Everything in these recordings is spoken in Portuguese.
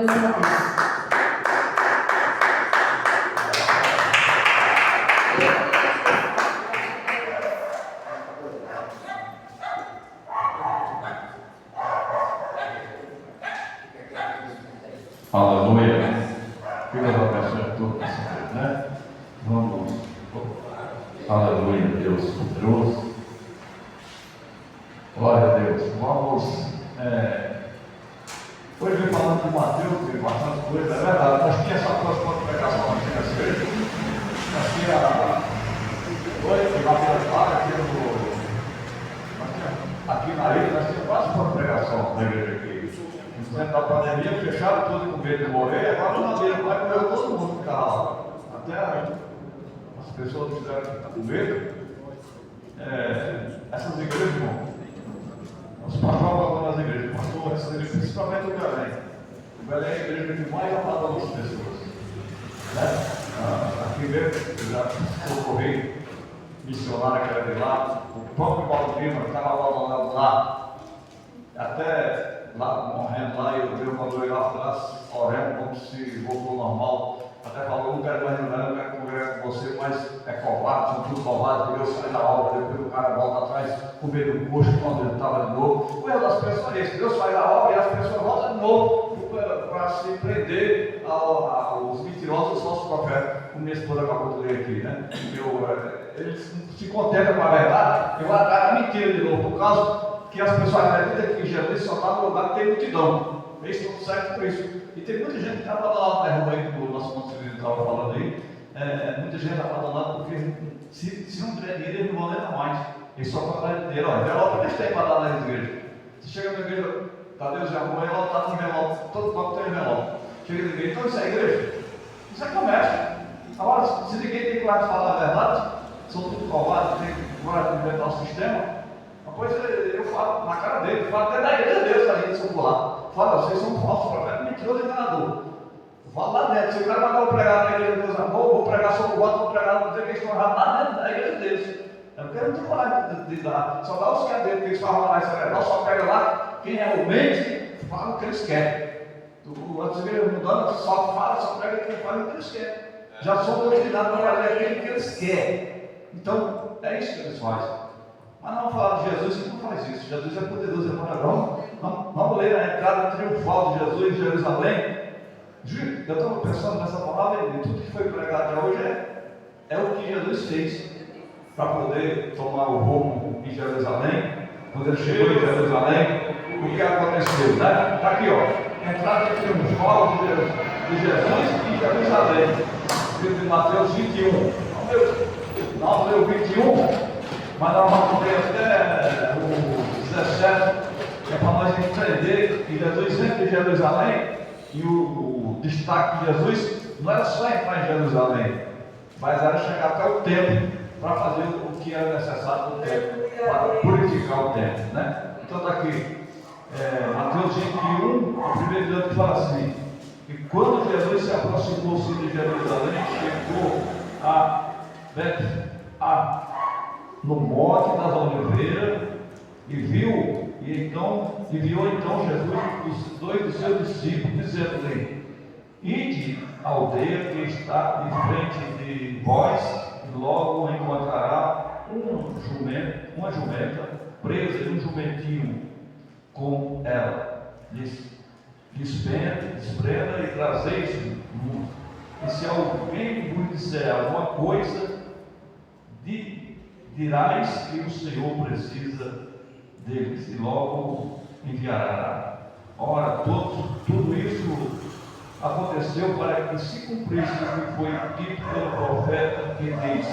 mais uma vez. Aleluia. Fica a oração toda, né? Vamos. Aleluia, Deus poderoso. Glória a Deus. Vamos. Hoje vem falando de Mateus, tem bastante coisa, é verdade. Nós tínhamos essa próxima pregação aqui nessa igreja. Nós tínhamos. Hoje, Mateus fala aqui na ilha, nós tínhamos quase uma pregação na igreja aqui. No tempo da pandemia, fecharam tudo com medo de morrer, agora não havia, vai morrer todo mundo que estava lá. Até as pessoas tiveram com medo. Essas igrejas, irmão, os pastores nas igrejas, pastor, essas igrejas, principalmente o Belém. O Belém é a igreja que mais abandona as pessoas. Né? Aqui mesmo, eu já socorri missionário que era de lá, o próprio Paulo Lima, que estava abandonado lá, até lá morrendo lá, e eu quando eu lá orando como se voltou normal, até falou, não quero mais lembrar, não quero congregar com você, mas é covarde, são tudo covardes, Deus sai da obra, depois o cara volta atrás com medo do custo quando ele estava de novo. O erro das pessoas é esse, Deus faz a obra e as pessoas voltam de novo para se prender aos mentirosos falsos profetas, como minha esposa acabou de ler aqui, né? Eles se contentam com a verdade e vão atrás da mentira de novo, por causa que as pessoas acreditam que Jesus só está no lugar que tem multidão. Eles estão certos por isso. E tem muita gente que está abandonada na rua aí, que o nosso conselheiro estava falando aí. Muita gente abandonada porque se não tiver dinheiro, eles não vão ler mais. Eles só estão atrás de dinheiro. Envelope eles têm para dar nas igrejas. Você chega na igreja, Deus já arrumou envelope, está no envelope. Todo banco tem envelope. Chega na igreja, então isso é igreja? Isso é comércio. Agora, se ninguém tem coragem de falar a verdade, são tudo covardes, tem coragem de inventar o sistema. Pois eu falo na cara dele, falo até da igreja deles ali, se eu for lá. Fala, vocês são falsos profetas, mentiroso e enganador. Fala lá dentro, se o cara mandar eu pregar na igreja de Deus amor, vou pregar sobre o voto, vou pregar, não dizer que eles estão errados lá dentro da igreja deles. Eu quero ter coragem de dar, só dá os que é dele, que eles falam lá, isso é verdade, só pega lá, quem realmente fala o que eles querem. As igrejas mudando, só fala, só pega quem fala o que eles querem. Já são doutrinados para fazer aquilo que eles querem. Então, é isso que eles fazem. Mas não falar de Jesus, que não faz isso. Jesus é poderoso, é maravilhoso. Vamos ler a entrada triunfal de Jesus em Jerusalém. Eu estava pensando nessa palavra e tudo que foi pregado já hoje é o que Jesus fez para poder tomar o rumo em Jerusalém. Quando ele chegou em Jerusalém, o que aconteceu? Né? Está aqui, ó. Entrada triunfal de Jesus em Jerusalém. Livro de Mateus 21. Vamos ler o 21. Mas nós vamos ler até o 17, que é para nós entender que Jesus entra em Jerusalém e o destaque de Jesus não era só entrar em Jerusalém, mas era chegar até o templo para fazer o que era necessário no templo, para purificar o templo. Né? Então está aqui, Mateus 21, o primeiro dia que fala assim: e quando Jesus se aproximou-se de Jerusalém, chegou a no Monte das Oliveiras, e viu então Jesus os dois dos seus discípulos, dizendo-lhe: ide à aldeia que está de frente de vós, e logo encontrará uma jumenta presa e um jumentinho com ela. Desprenda e trazei-se. E se alguém vos disser alguma coisa, dirás que o Senhor precisa deles e logo enviará. Ora, tudo isso aconteceu para que se cumprisse o que foi dito pelo profeta, que diz: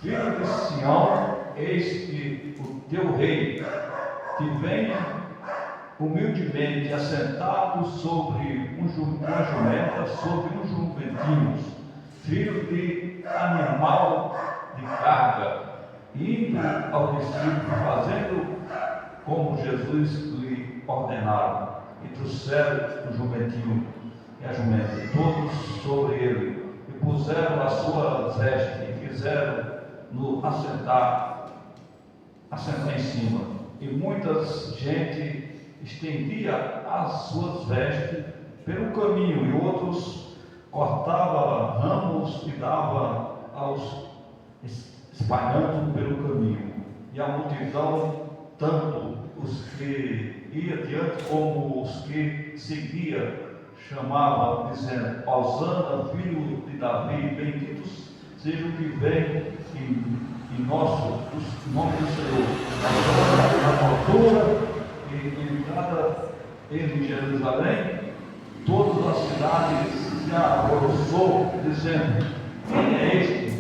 filho de Sião, eis que o teu rei, que vem humildemente assentado sobre uma jumenta, sobre um jumentinho, filho de animal de carga, indo ao discípulo, fazendo como Jesus lhe ordenara, e trouxeram o jumentinho e a jumenta, todos sobre ele, e puseram a sua veste, e fizeram-no assentar em cima. E muitas gente estendia as suas vestes pelo caminho, e outros cortava ramos e dava aos espalhando pelo caminho. E a multidão, tanto os que iam diante como os que seguiam, chamavam, dizendo: Hosana, filho de Davi, benditos seja o que vem em nosso nome do Senhor. Na altura e entrada em Jerusalém, todas as cidades se alvoroçou, dizendo: quem é este?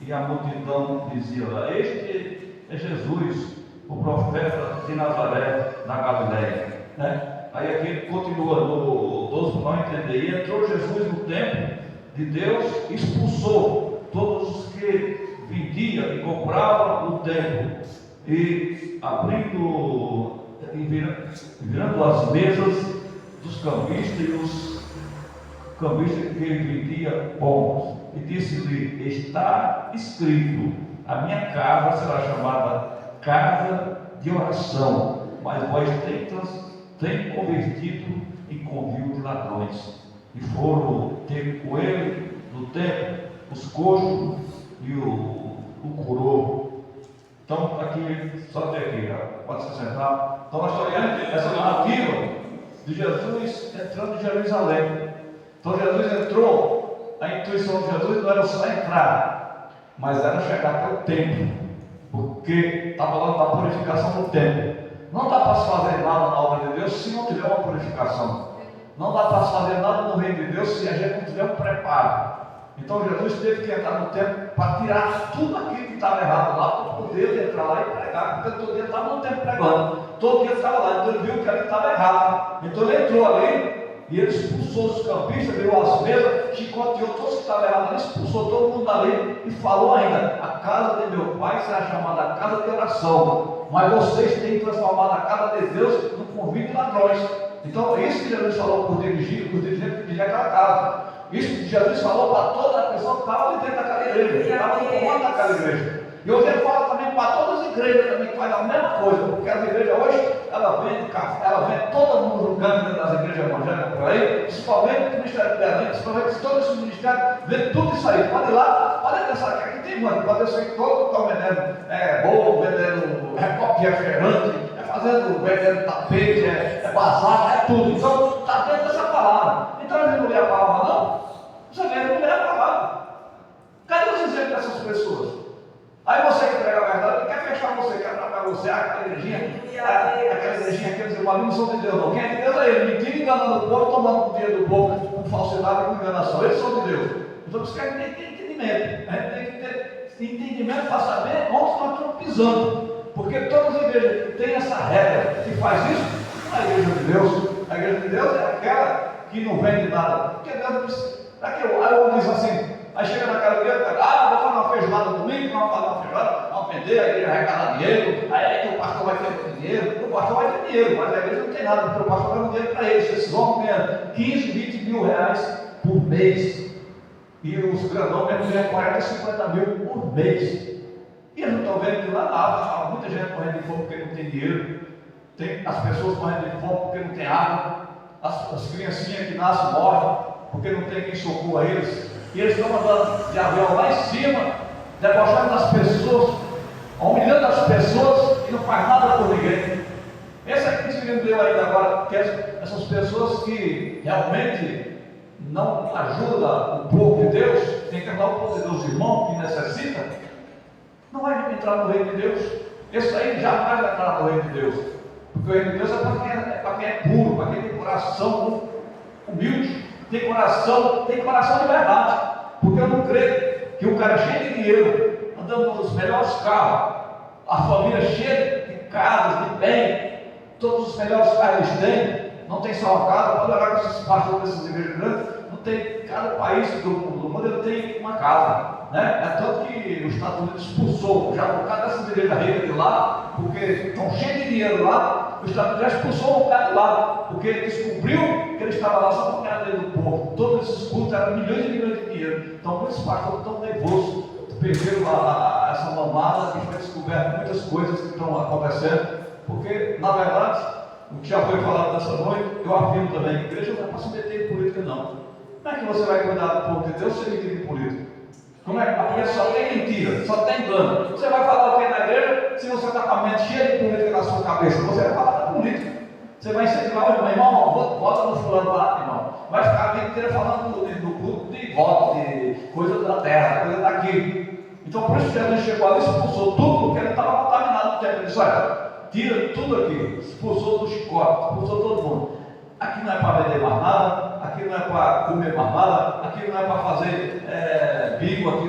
E a multidão dizia lá: este é Jesus, o profeta de Nazaré, na Galileia. Aí aqui ele continua no 12 para nós entender. E entrou Jesus no templo de Deus, expulsou todos os que vendiam e compravam o templo, e abrindo e virando as mesas dos cambistas e os cambistas que vendia pão, e disse-lhe: está escrito, a minha casa será chamada casa de oração, mas vós tem convertido em convívio de ladrões. E foram ter com ele no templo os coxos e o curou. Então, aqui, só até aqui, pode se sentar. Então, nós estamos olhando essa narrativa de Jesus entrando em Jerusalém. Então, Jesus entrou, a intuição de Jesus não era só entrar, mas era chegar até o templo, porque está falando da purificação do templo. Não dá para se fazer nada na obra de Deus se não tiver uma purificação. Não dá para se fazer nada no reino de Deus se a gente não tiver um preparo. Então Jesus teve que entrar no templo para tirar tudo aquilo que estava errado lá, para poder entrar lá e pregar, porque todo dia estava no templo pregando, todo dia estava lá, então ele viu que ali estava errado. Então ele entrou ali e ele expulsou os campistas, virou as mesas, chicoteou todos que estavam errados ali, expulsou todo mundo ali e falou ainda: a casa de meu pai será chamada a casa de oração, mas vocês têm transformado a casa de Deus no convívio de ladrões. Então é isso que Jesus falou por dirigir aquela casa. Isso que Jesus falou para toda a pessoa que estava ali dentro daquela igreja, que estava no comando daquela igreja. E hoje ele fala também para todas as igrejas também, que faz a mesma coisa, porque as igrejas hoje, ela vende café, ela vende todo mundo julgando dentro das igrejas evangélicas por aí, principalmente o Ministério do Belém, principalmente todo esse ministério, vende tudo isso aí. Pode ir lá, pode pensar que aqui tem muito, pode ser que todo estão vendendo bolo, vendendo refrigerante, vendendo tapete, bazar, é tudo. Então está dentro dessa palavra. Então a gente não lê a palavra, não? Você vê, não lê a palavra. Cadê os exemplos dessas pessoas? Aí você que prega a verdade, quer fechar você, quer atrapalhar você, aquela igrejinha, aqueles irmãos não são de Deus, não. Quem é de Deus é ele, mentindo, enganando o povo, tomando o dinheiro do povo com falsidade e com enganação. Eles são de Deus. Então por isso que a gente tem que ter entendimento. A gente tem que ter entendimento para saber onde nós estamos pisando. Porque todas as igrejas que têm essa regra, que faz isso, a igreja de Deus. A igreja de Deus é aquela que não vende nada. Porque Deus não precisa. Aí eu diz assim, aí chega naquela igreja, vou fazer uma feijoada domingo, vamos fazer uma feijoada, vamos vender, a igreja arrecadar dinheiro, aí que o pastor vai ter dinheiro, o pastor vai ter dinheiro, mas a igreja não tem nada, porque o pastor vai dar dinheiro para eles. Esses homens ganham 15, 20 mil reais por mês. E os grandão mesmo ganham 40, 50 mil por mês. E eles não estão vendo que lá na África, muita gente morrendo de fome porque não tem dinheiro, tem as pessoas morrendo de fome porque não tem água, as criancinhas que nascem morrem porque não tem quem socorra eles, e eles estão andando de avião lá em cima, debochando das pessoas, humilhando as pessoas e não faz nada por ninguém. Esse aqui que esse menino deu ainda agora, que essas pessoas que realmente não ajudam o povo de Deus, tem que ajudar o povo de Deus, irmão, que necessita, não vai entrar no reino de Deus. Esse aí jamais vai entrar no reino de Deus, porque o reino de Deus é para quem é puro, para quem tem coração humilde, tem coração de verdade. Porque eu não creio que o cara cheio de dinheiro, andando nos melhores carros, a família cheia de casas, de bem, todos os melhores carros eles têm, não tem só uma casa. Pode olhar com esses pastores dessas igrejas grandes, não tem, cada país do mundo ele tem uma casa. É tanto que os Estados Unidos expulsou já um bocado dessas igrejas ricas de lá, porque estão cheios de dinheiro lá. Os Estados Unidos já expulsou um bocado de lá, porque ele descobriu que ele estava lá só para ganhar dinheiro do povo. Todos esses cultos eram milhões e milhões de dinheiro. Então muitos pastores estão nervosos, perderam essa mamada e foi descoberto muitas coisas que estão acontecendo, porque na verdade o que já foi falado nessa noite, eu afirmo também, a igreja não é para se meter em política, não. Como é que você vai cuidar do povo de Deus sem meter em política? Como é que a igreja só tem mentira, só tem engano? Você vai falar o que na igreja se você está com a mente cheia de política na sua cabeça? Você vai falar da política. Você vai incentivar o irmão, vota no fulano lá, irmão. Vai ficar a vida inteira falando do culto de voto, de coisa da terra, coisa daqui. Então por isso que Jesus chegou ali e expulsou tudo, porque ele estava contaminado no tempo. Ele disse, olha, tira tudo aqui, expulsou do chicote, expulsou todo mundo. Aqui não é para vender mais nada, aqui não é para comer mais nada, aqui não é para fazer bingo aqui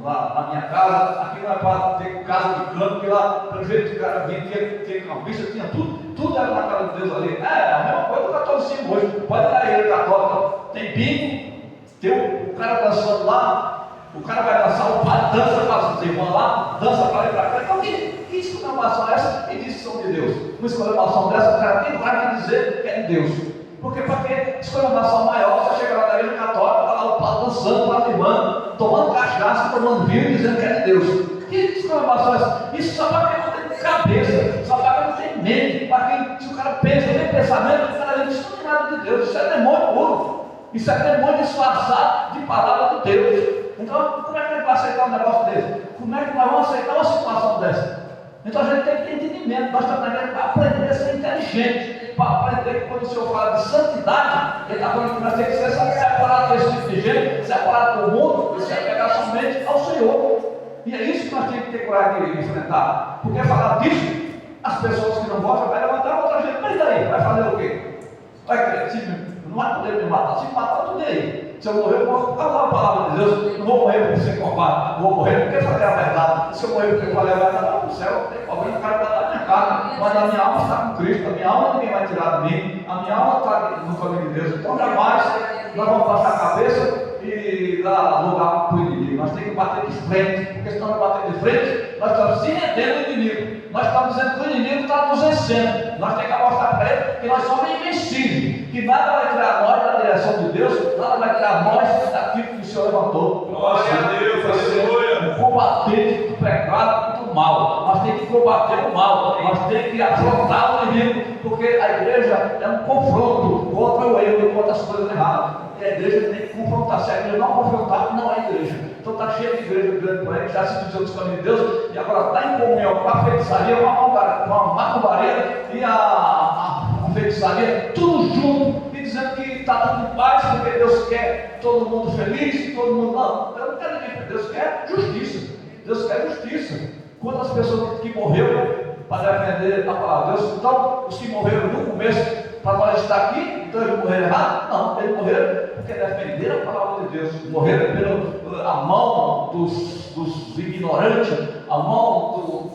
na minha casa, aqui não é para ter casa de campo, porque lá, pelo jeito que o cara vinha, tinha campista, tinha tudo era na casa de Deus ali. É a mesma coisa do catolicismo hoje. Pode ir na igreja católica, tem bingo, tem o cara dançando lá, o cara vai dançar, o pai dança para os irmãos lá, dança para lá e para cá. Então, que exclamação é essa? Quem diz que são de Deus? Uma exclamação dessa, o cara tem coragem de dizer que é de Deus. Porque para que exclamação maior, você chega lá na igreja católica, está lá o pai dançando para as irmãs, tomando cachaça, tomando vinho, dizendo que é de Deus. Que exclamação é essa? Isso só para quem não tem cabeça, só para quem não tem mente, para quem, se o cara pensa, tem pensamento, o cara diz, isso não tem nada de Deus, isso é demônio puro. Isso é demônio disfarçado de palavra de Deus. Então, como é que a gente vai aceitar um negócio desse? Como é que nós vamos aceitar uma situação dessa? Então a gente tem que ter entendimento, nós estamos na igreja para aprender a ser inteligente, para aprender que quando o Senhor fala de santidade, Ele está falando que nós temos que ser separados desse tipo de gente, separados do mundo, e se apegar somente ao Senhor. E é isso que nós temos que ter coragem de enfrentar. Porque falar disso, as pessoas que não gostam vai levantar outra gente, mas daí? Vai fazer o quê? Vai crer, não vai poder me matar, se me matar, tudo aí. Se eu morrer, eu vou falar a palavra de Deus. Não vou morrer por ser covarde, não vou morrer porque falei a verdade. Se eu morrer porque falei a verdade, não, no céu, não tem problema, o cara vai dar minha carne. Mas a minha alma está com Cristo, a minha alma ninguém vai tirar de mim, a minha alma está no caminho de Deus. Então jamais nós vamos baixar a cabeça e dar lugar para o inimigo. Nós temos que bater de frente, porque se nós não bater de frente, nós estamos se rendendo ao inimigo. Nós estamos dizendo que o inimigo está nos vencendo. Nós temos que mostrar para ele que nós somos invencíveis, que nada vai tirar nós da direção de Deus, nada vai tirar nós daquilo que o Senhor levantou. Glória a Deus, aleluia. Combater do pecado e do mal. Nós temos que combater o mal, nós temos que afrontar o inimigo, porque a igreja é um confronto contra o erro e contra as coisas erradas. E a igreja tem que confrontar. Se a igreja não confrontar, não é igreja. Então está cheio de igreja grande por aí, que já se desviou dos caminhos de Deus e agora está em comunhão com a feitiçaria, com a macumbaria e a feitiçaria, tudo junto, e dizendo que está tudo em paz, porque Deus quer todo mundo feliz, todo mundo. Não, eu não quero ninguém, Deus quer justiça. Deus quer justiça. Quantas pessoas que morreram para defender a palavra de Deus? Então, os que morreram no começo, para nós estar aqui, então eles morreram errado? Não, eles morreram porque defenderam a palavra de Deus, morreram pela mão dos ignorantes, a mão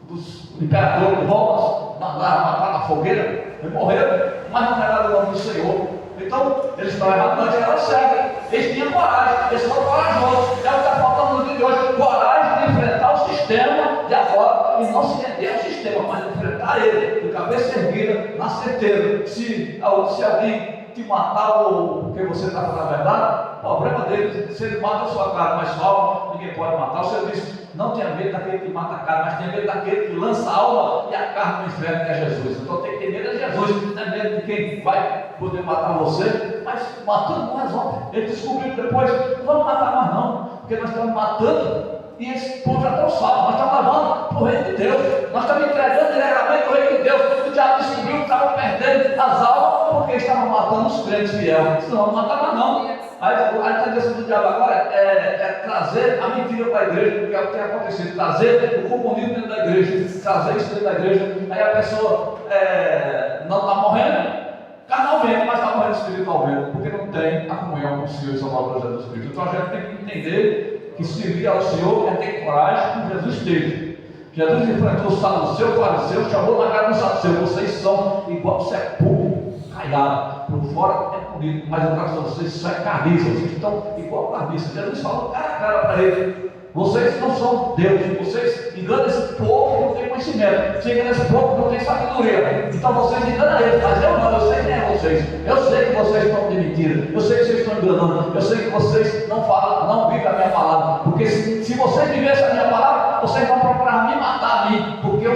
dos imperadores de Roma, matar na fogueira, eles morreram, mas não negaram o nome do Senhor. Então, eles estavam errados, mas eram cegos, eles tinham coragem, eles foram corajosos. É o que está faltando no dia de hoje, coragem de enfrentar o sistema de agora, e não se render ao sistema, mas enfrentar ele, de cabeça erguida, na certeza. Se alguém te matar porque você está falando a verdade, o problema dele, se ele mata a sua carne, mas sua alma, ninguém pode matar. O Senhor disse, não tenha medo daquele que mata a carne, mas tenha medo daquele que lança a alma e a carne no inferno, que é Jesus. Então tem que ter medo de Jesus, não é medo de quem vai poder matar você, mas matando não resolve. Eles descobriram depois, não vamos matar mais não, porque nós estamos matando e esse povo já está salvo, nós estamos levando para o reino de Deus, nós estamos entregando diretamente para o reino de Deus. O diabo descobriu que estava perdendo as almas porque estavam matando os crentes fiéis, senão não matar mais não. Aí a tendência do diabo agora é trazer a mentira para a igreja, porque é o que tem acontecido, trazer o comunismo dentro da igreja, trazer isso dentro da igreja. Aí a pessoa não está morrendo carnalmente, mas está morrendo espiritualmente, porque não tem a comunhão com o Senhor e Salvador Jesus Cristo. Então a gente tem que entender que servir ao Senhor é ter coragem como Jesus teve. Jesus enfrentou o saduceu, o fariseu, chamou na cara do saduceu, vocês são igual sepulcro caiado, por fora é bonito, mas o coração de vocês só é carniça, vocês estão igual carniça. Jesus falou cara a cara para ele, vocês não são Deus, vocês enganam esse povo que não tem conhecimento, vocês enganam esse povo que não tem sabedoria, então vocês enganam eles, mas eu não, eu sei quem é vocês, eu sei que vocês estão de mentira, eu sei que vocês estão enganando, eu sei que vocês não falam, não vivem a minha palavra, porque se vocês vivessem a minha palavra, vocês vão procurar me matar a mim, porque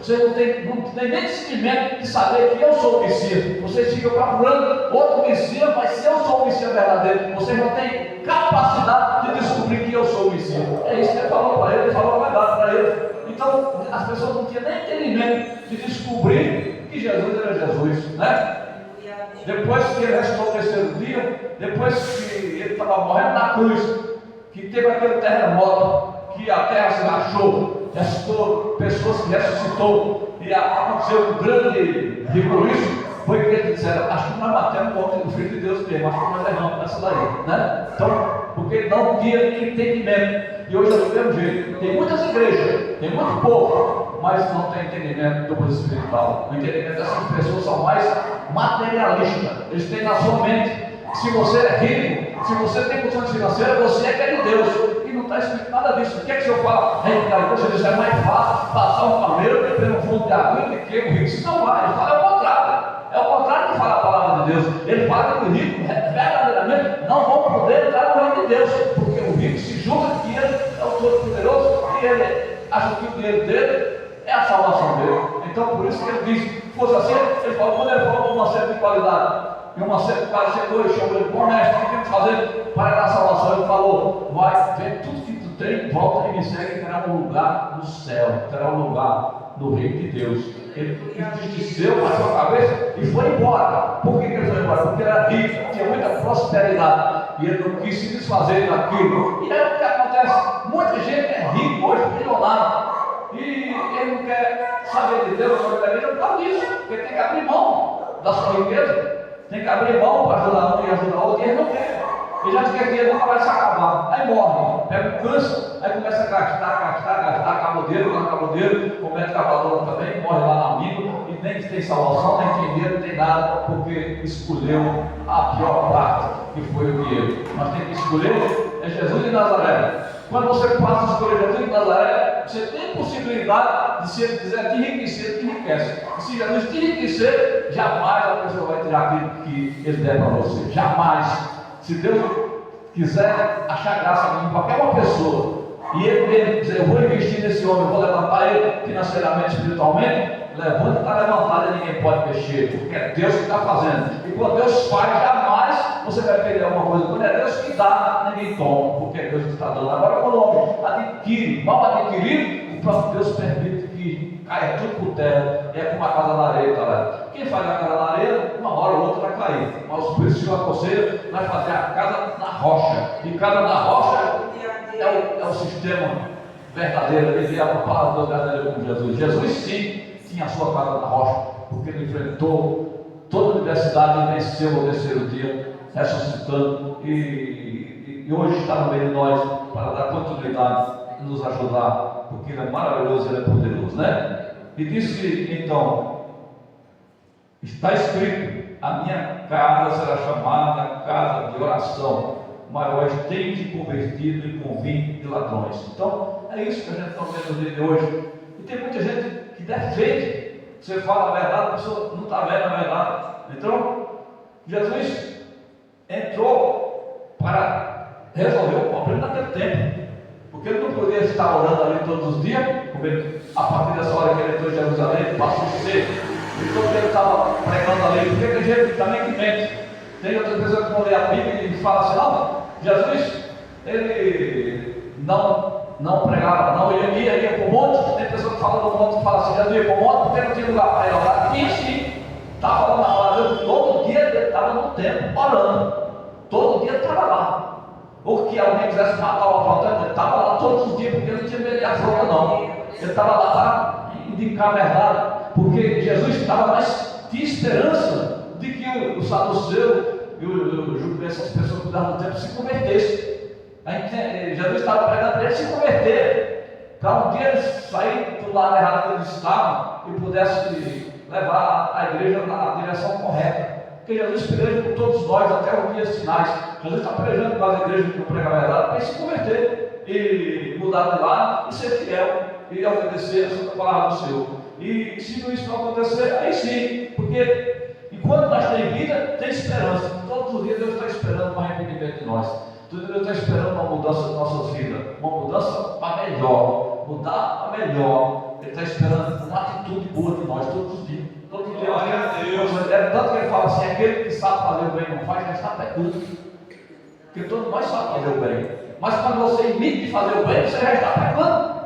Vocês não têm nem discernimento de saber que eu sou o Messias. Vocês ficam procurando outro Messias, mas se eu sou o Messias verdadeiro, vocês não têm capacidade de descobrir que eu sou o Messias. É isso que ele falou para ele, ele falou a verdade para ele. Então, as pessoas não tinham nem entendimento de descobrir que Jesus era Jesus, né? Depois que ele ressuscitou o terceiro dia, depois que ele estava morrendo na cruz, que teve aquele terremoto, que a terra se rachou, ressuscitou pessoas que ressuscitou, e aconteceu um grande rebuliço, foi que eles disseram: acho que nós matamos o Filho de Deus mesmo, acho que nós levamos essa daí, né? Então, porque não tinha entendimento. E hoje é do mesmo jeito. Tem muitas igrejas, tem muito povo, mas não tem entendimento do mundo espiritual. O entendimento dessas pessoas são mais materialistas. Eles têm na sua mente: se você é rico, se você tem condições financeiras, você é que é de Deus. E não está escrito nada disso. O que é que o senhor fala? Você é mais fácil passar um palmeiro pelo fundo de água do que o rico. Isso não vai. Ele fala o contrário. É o contrário que fala a palavra de Deus. Ele fala que o rico verdadeiramente não vão poder entrar no reino de Deus, porque o rico se julga que ele é o Todo-Poderoso e ele acha que o dinheiro dele é a salvação dele. Então, por isso que ele diz: se fosse assim, ele falou, quando ele falou uma certa qualidade, e uma certa qualidade chegou e chamou ele: bom mestre, o que tem que fazer para dar salvação? Ele falou: vai, vende tudo que tu tem, volta e me segue, e terá um lugar no céu, terá um lugar no reino de Deus. Ele entristeceu, passou a cabeça e foi embora. Por que ele foi embora? Porque ele era rico, tinha muita prosperidade e ele não quis se desfazer daquilo. E é o que acontece: muita gente é rico hoje, milionário, e ele não quer saber de Deus, não quer por causa disso, porque tem que abrir mão da sua riqueza, tem que abrir mão para ajudar um e ajudar o outro, e ele não quer. Ele já quer que ele nunca vai se acabar. Aí morre, pega um câncer, aí começa a gastar, acaba o dedo, comete cavadora também, morre lá na mina, e nem tem salvação, nem tem dinheiro, nem tem nada, porque escolheu a pior parte, que foi o dinheiro. Mas tem que escolher é Jesus de Nazaré. Quando você passa a escolher Jesus de Nazaré, você tem possibilidade de, se ele quiser te enriquecer, te enriquece. E se Jesus te enriquecer, jamais a pessoa vai tirar aquilo que ele der para você. Jamais. Se Deus quiser achar graça em qualquer uma pessoa, e ele mesmo dizer: eu vou investir nesse homem, eu vou levantar ele financeiramente, espiritualmente, levanta e está levantado e ninguém pode mexer, porque é Deus que está fazendo. E quando Deus faz, jamais você vai perder alguma coisa. Quando é Deus que dá, ninguém toma, porque é Deus que está dando. Agora, quando o homem adquire, mal adquirido, o próprio Deus permite que caia tudo por terra. É como a casa na areia, tá? Quem faz a casa na areia, uma hora ou outra vai cair. Mas por isso que eu aconselho, vai fazer a casa na rocha. E casa na rocha é o sistema verdadeiro. Ele é a palavra verdadeira como Jesus. Jesus sim tinha a sua casa na rocha, porque ele enfrentou toda a adversidade e venceu o terceiro dia, ressuscitando, e hoje está no meio de nós para dar continuidade e nos ajudar, porque ele é maravilhoso, ele é poderoso, né? E disse então: está escrito, a minha casa será chamada casa de oração, mas vós tendes convertido em convite de ladrões. Então, é isso que a gente está vendo no dia de hoje. E tem muita gente que defende. Você fala a verdade, a pessoa não está vendo a verdade. Então, Jesus entrou para resolver o problema naquele tempo, porque ele não podia estar orando ali todos os dias, porque a partir dessa hora que ele entrou em Jerusalém, ele passou a ser. E quando ele estava pregando ali, porque tem gente também que mente. Tem outras pessoas que vão ler a Bíblia e falam assim: não, Jesus, ele não pregava, não, ele ia para o monte. Tem pessoas que falam do monte e falam assim: Jesus ia para o monte porque não tinha lugar para ele orar. E sim, estava falando na hora, todo dia ele estava no templo orando, todo dia ele estava lá. Ou que alguém quisesse matar o afrontante, ele estava lá todos os dias, porque ele não tinha medo de afronta, não. Ele estava lá para indicar a verdade, porque Jesus estava mais de esperança de que o saduceu e o judeu, essas pessoas que cuidavam do templo, se convertessem. Jesus estava pregando para eles se converter, para um dia eles saírem do lado errado que eles estavam e pudessem levar a igreja na direção correta. Porque Jesus peleja por todos nós até os dias finais. Jesus está pelejando com as igrejas que não pregam a verdade para se converter e mudar de lado e ser fiel e obedecer a sua palavra do Senhor. E se isso não acontecer, aí sim, porque enquanto nós temos vida, tem esperança. Todos os dias Deus está esperando um arrependimento de nós. Todo dia Deus está esperando uma mudança de nossas vidas, uma mudança para melhor, mudar para melhor. Ele está esperando uma atitude boa de nós todos os dias. Todos os dias. Glória a Deus. É tanto que ele fala assim: aquele que sabe fazer o bem e não faz, já está pecando. Porque todos nós sabemos fazer o bem. Mas quando você imita de fazer o bem, você já está pecando.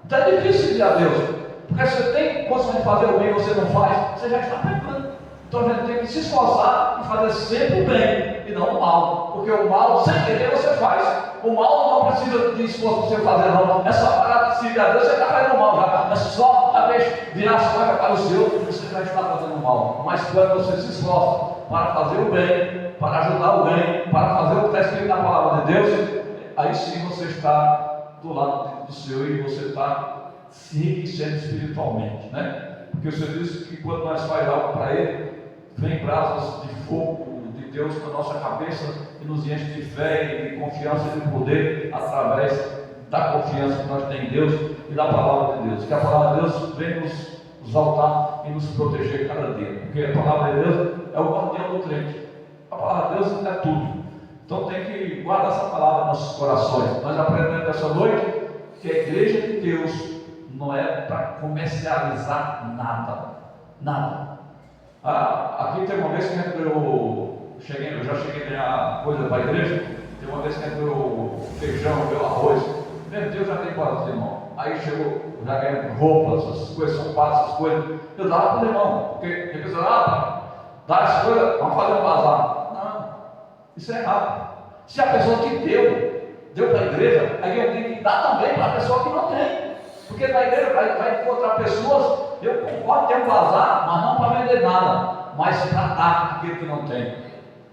Então é difícil dizer a Deus. Porque se você tem condição de fazer o bem e você não faz, você já está pecando. Então a gente tem que se esforçar e fazer sempre o bem e não o mal. Porque o mal, sem querer, você faz. O mal não precisa de esforço para você fazer, não. É só parar de seguir a Deus, você está fazendo o mal já. É só, talvez, virar as costas para o seu, você já está fazendo o mal. Mas quando você se esforça para fazer o bem, para ajudar o bem, para fazer o que está escrito na palavra de Deus, aí sim você está do lado do Senhor e você está se enriquecendo espiritualmente, né? Porque o Senhor disse que quando nós fazemos algo para Ele, vem brasas de fogo de Deus na nossa cabeça e nos enche de fé e de confiança e de poder através da confiança que nós temos em Deus e da palavra de Deus. Que a palavra de Deus vem nos exaltar e nos proteger cada dia, porque a palavra de Deus é o guardião do crente. A palavra de Deus é tudo. Então tem que guardar essa palavra nos nossos corações. Nós aprendemos essa noite que a igreja de Deus não é para comercializar nada. Nada. Aqui tem uma vez que eu já cheguei a ganhar coisa para a igreja. Tem uma vez que entrou feijão, meu arroz. Meu Deus, já tem quase, irmão. Aí chegou, já ganhei roupas, essas coisas, são quase essas coisas. Eu dava para o irmão, porque ele pensou, dá as coisas, vamos fazer um bazar. Não, isso é errado. Se a pessoa que deu para a igreja, aí eu tenho que dar também para a pessoa que não tem. Porque na igreja vai encontrar pessoas, eu concordo ter um bazar, mas não para vender nada, mas para dar aquilo que não tem.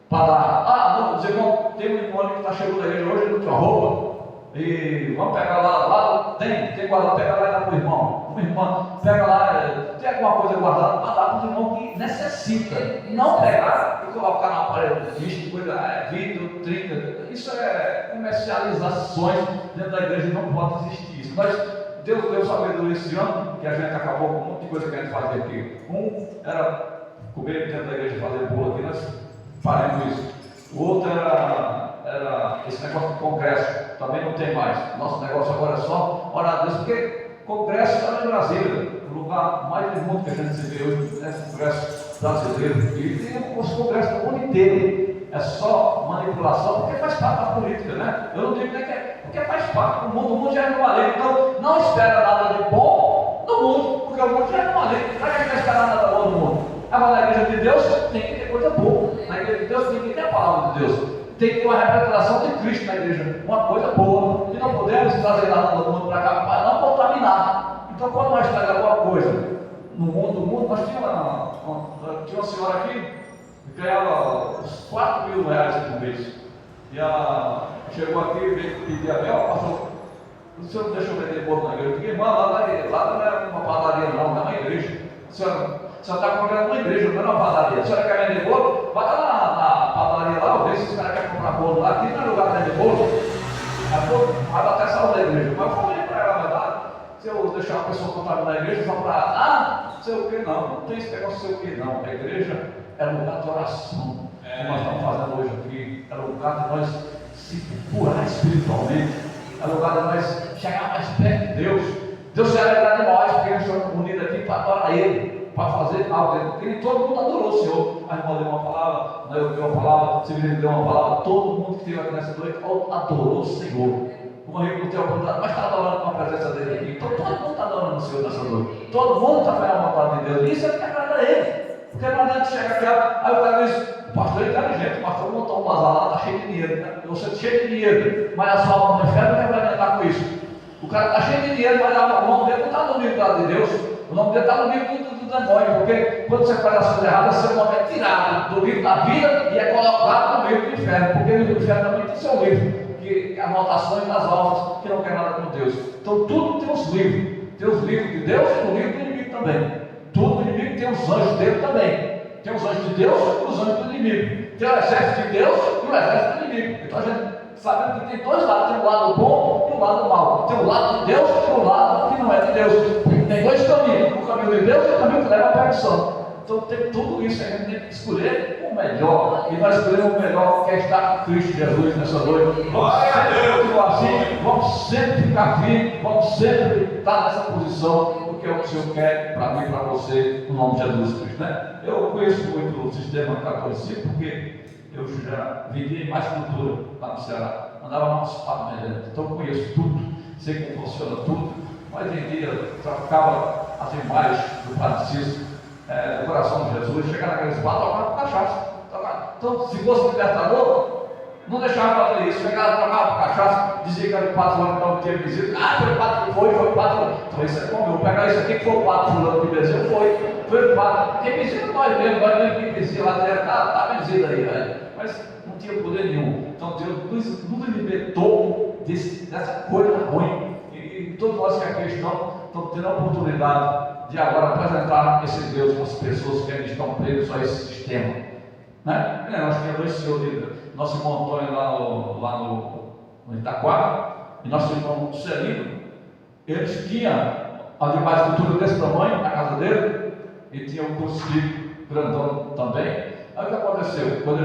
Para dar, não, os irmãos, tem um irmão que está chegando da igreja hoje, ele não tinha roupa, e vamos pegar lá tem guardado, pega lá e dá para o irmão. Um irmão, pega lá, tem alguma coisa guardada para dar para os irmãos que necessita. Não pegar e colocar na parede, visto, coisa, 20, 30, isso é comercializações dentro da igreja, não pode existir isso. Mas Deus deu sabedoria esse ano, que a gente acabou com um monte de coisa que a gente fazia aqui. Um era comer dentro da igreja, fazer bolo aqui, nós faremos isso. O outro era esse negócio de congresso, também não tem mais. Nosso negócio agora é só orar a Deus, porque congresso está em Brasília, o lugar mais do mundo que a gente se vê hoje, né? Congresso brasileiro. E tem os congressos do mundo inteiro. É só manipulação, porque faz parte da política, né? Eu não digo nem que é, porque faz parte do mundo, o mundo já é uma lei. Então, não espera nada de bom no mundo, porque o mundo já é uma lei. Para que a gente vai esperar nada bom no mundo? Agora, na igreja de Deus tem que ter coisa boa. Na igreja de Deus tem que ter a palavra de Deus. Tem que ter uma representação de Cristo na igreja, uma coisa boa. E não podemos trazer nada do mundo para cá para não contaminar. Então, quando nós trazemos alguma coisa no mundo, nós tinha uma senhora aqui que ganhava uns 4 mil reais por mês. E chegou aqui e veio pedir a mel, pastor, o senhor não deixou vender bolo na igreja? Eu fiquei, mano, lá não é uma padaria não, é uma igreja. A senhora está comprando uma igreja, não é uma padaria. A senhora quer vender bolo? Vai lá na padaria lá, vê se os caras querem comprar bolo lá. Aqui não é lugar de vender bolo. Vai até sair da igreja. Mas eu falei para ela, na verdade, se eu deixar a pessoa contaminar na igreja, só para, não sei o que não tem esse negócio, sei o que não. A igreja é lugar de oração, como nós estamos fazendo hoje aqui. É lugar de nós se curar espiritualmente. É lugar de nós chegar mais perto de Deus. Deus se alegra de nós, porque nós estamos unidos aqui para adorar Ele, para fazer algo dele. Porque todo mundo adorou o Senhor. A irmã deu uma palavra, eu dei uma palavra, o Severino deu uma palavra. Todo mundo que esteve aqui nessa noite adorou o Senhor. O Henrique não tem a oportunidade, mas está adorando com a presença dele aqui. Então todo mundo está adorando o Senhor nessa noite. Todo mundo está fazendo a vontade de Deus. Isso é que agrada a Ele. Porque não adianta chegar aqui, aí o cara diz, o pastor é inteligente, o pastor montou um bazar lá, está cheio de dinheiro, né? Você cheio de dinheiro, mas a sua alma não vai adiantar com isso. O cara está cheio de dinheiro, mas o nome dele não está no livro de Deus, o nome dele está no livro do demônio, porque quando você faz as coisas erradas, seu nome é tirado do livro da vida e é colocado no livro do inferno, porque o livro do inferno também tem seu livro, que é anotações das almas que não quer nada com Deus. Então tudo tem os livros, tem os livros de Deus e o livro do inimigo também. Todo inimigo tem os anjos dele também. Tem os anjos de Deus e os anjos do inimigo. Tem o exército de Deus e o exército do inimigo. Então a gente sabe que tem dois lados. Tem o lado bom e o lado mau. Tem o lado de Deus e o lado que não é de Deus. Tem dois caminhos. O caminho de Deus e o caminho que leva à perdição. Então tem tudo isso. A gente tem que escolher o melhor. E nós escolhemos o melhor, que é estar com Cristo Jesus nessa noite. Vamos sempre continuar assim. Vamos sempre ficar firmes. Vamos sempre estar nessa posição. que é o que o Senhor quer para mim e para você, no nome de Jesus Cristo, né? Eu conheço muito o sistema catolicismo, porque eu já vivi mais cultura lá no Ceará, andava mais papo, então eu conheço tudo, sei como funciona tudo, mas vendia, trocava as imagens do Padre Cícero, do coração de Jesus, chegava naqueles bar, tocava cachaça. Então, se fosse libertador, não deixava fazer isso, chegava, trocava cachaça, dizia que era o padre fulano que não tinha visita, foi o padre que foi o padre. Então isso é como eu vou pegar isso aqui que foi o padre fulano que venceu, foi o padre. Quem visita nós mesmo quem visita lá dentro, está visita aí, velho. Mas não tinha poder nenhum. Então Deus nos libertou dessa coisa ruim. E todos nós que aqui estamos tendo a oportunidade de agora apresentar esse Deus para as pessoas que ainda estão presas a esse sistema. Né? Nós tínhamos dois senhores, nosso irmão Antônio lá no Itaquá, e nosso irmão Celino, eles tinham animais de cultura desse tamanho na casa dele, e tinha um crucifixo grandão também. Aí o que aconteceu? Quando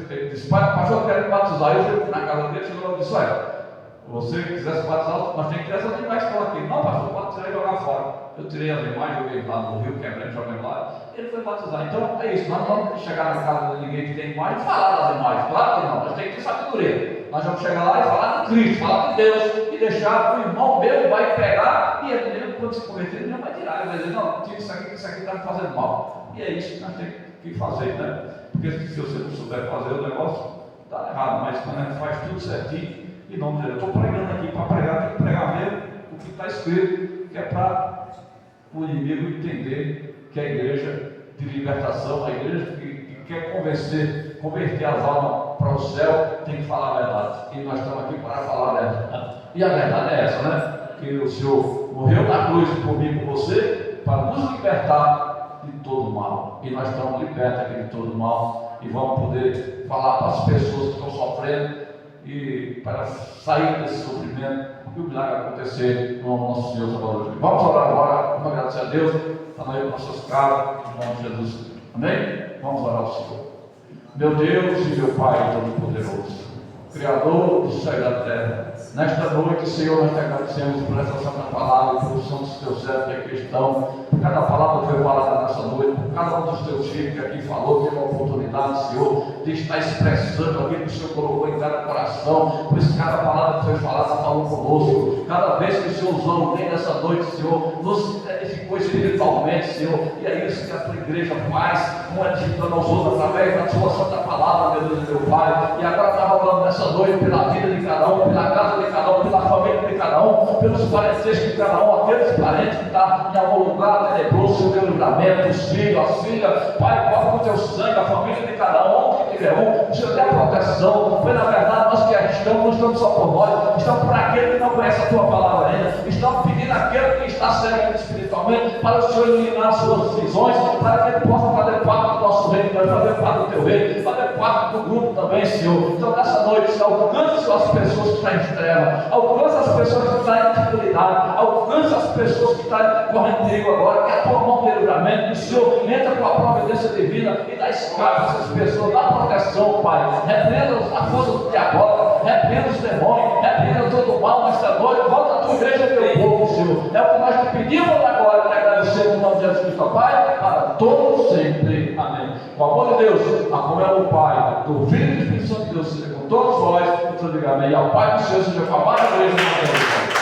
ele disse, pai, pastor, eu quero batizar, eu fui na casa dele, chegou e disse, olha, você quisesse batizar, nós temos que tirar esses animais que estão aqui. Não, pastor, pode tirar e jogar fora. Eu tirei as animais, joguei lá no rio, quebrei, joguei lá. Ele foi batizar. Então é isso, nós não vamos chegar na casa de ninguém que tem imagem e falar das imagens. Claro que não, nós temos que ter sabedoria. Nós vamos chegar lá e falar de Cristo, falar de Deus, e deixar o irmão mesmo vai pegar, e ele mesmo, quando se converter, ele não vai tirar. Ele vai dizer, não, tira isso aqui está me fazendo mal. E é isso que nós temos que fazer, né? Porque se você não souber fazer o negócio, está errado. Mas quando a gente faz tudo certinho, em nome de Deus, eu estou pregando aqui, para pregar, tem que pregar mesmo o que está escrito, que é para o inimigo entender que a igreja de libertação, a igreja que quer converter as almas para o céu, tem que falar a verdade. E nós estamos aqui para falar a verdade. E a verdade é essa, né? Que o Senhor morreu na cruz por mim e por você, para nos libertar de todo mal. E nós estamos libertos aqui de todo mal. E vamos poder falar para as pessoas que estão sofrendo, e para sair desse sofrimento, e o milagre acontecer no nosso Senhor Salvador. Vamos orar agora, vamos agradecer a Deus, está aí nossas casas, em nome de Jesus. Amém? Vamos orar ao Senhor. Meu Deus e meu Pai Todo-Poderoso, Criador do céu e da terra, nesta noite, Senhor, nós te agradecemos por essa santa palavra, por santos teus servos que aqui estão, por cada palavra que foi falada nessa noite, por cada um dos teus filhos que aqui falou, teve a oportunidade, Senhor, de estar expressando aquilo que o Senhor colocou em cada coração, por isso cada palavra que foi falada falou conosco, cada vez que o Senhor usou alguém nessa noite, Senhor, nos edificou espiritualmente, Senhor, e é isso que a tua igreja faz, um edificando aos outros através da sua santa palavra, meu Deus e meu Pai, e agora estava falando nessa noite pela vida de cada um, pela casa de cada um, pela família de cada um, pelos parentes de cada um, aqueles parentes que estão em algum lugar tenebroso, o teu livramento, os filhos, as filhas, Pai, coloca o teu sangue, a família de cada um, onde tiver um, o Senhor dê a proteção, pois na verdade nós que aqui estamos, não estamos só por nós, estamos por aquele que não conhece a tua palavra ainda, estamos pedindo àquele que está cego espiritualmente, para o Senhor iluminar as suas visões, para que ele possa fazer parte do nosso reino, fazer parte do teu reino, fazer parte do grupo também, Senhor. Então nessa noite, Senhor, alcance as pessoas que estão em trevas, alcance as pessoas que estão em dificuldade, alcance as pessoas que estão correndo perigo agora, que a tua mão tem livramento, que o Senhor entra com a providência divina e dá escape a essas pessoas, dá proteção, Pai. Repreenda a força do diabo, repreenda os demônios, repreenda todo o mal nesta noite, volta a tua igreja e teu povo, Senhor. É o que nós te pedimos agora, te agradecemos no nome de Jesus Cristo, Pai, para todos sempre. Amém. Com o amor de Deus, a comunhão do Pai, do Filho e do Espírito Santo de Deus, seja com todos nós, e todos digam amém. E ao Pai do Senhor, seja com a paz da igreja.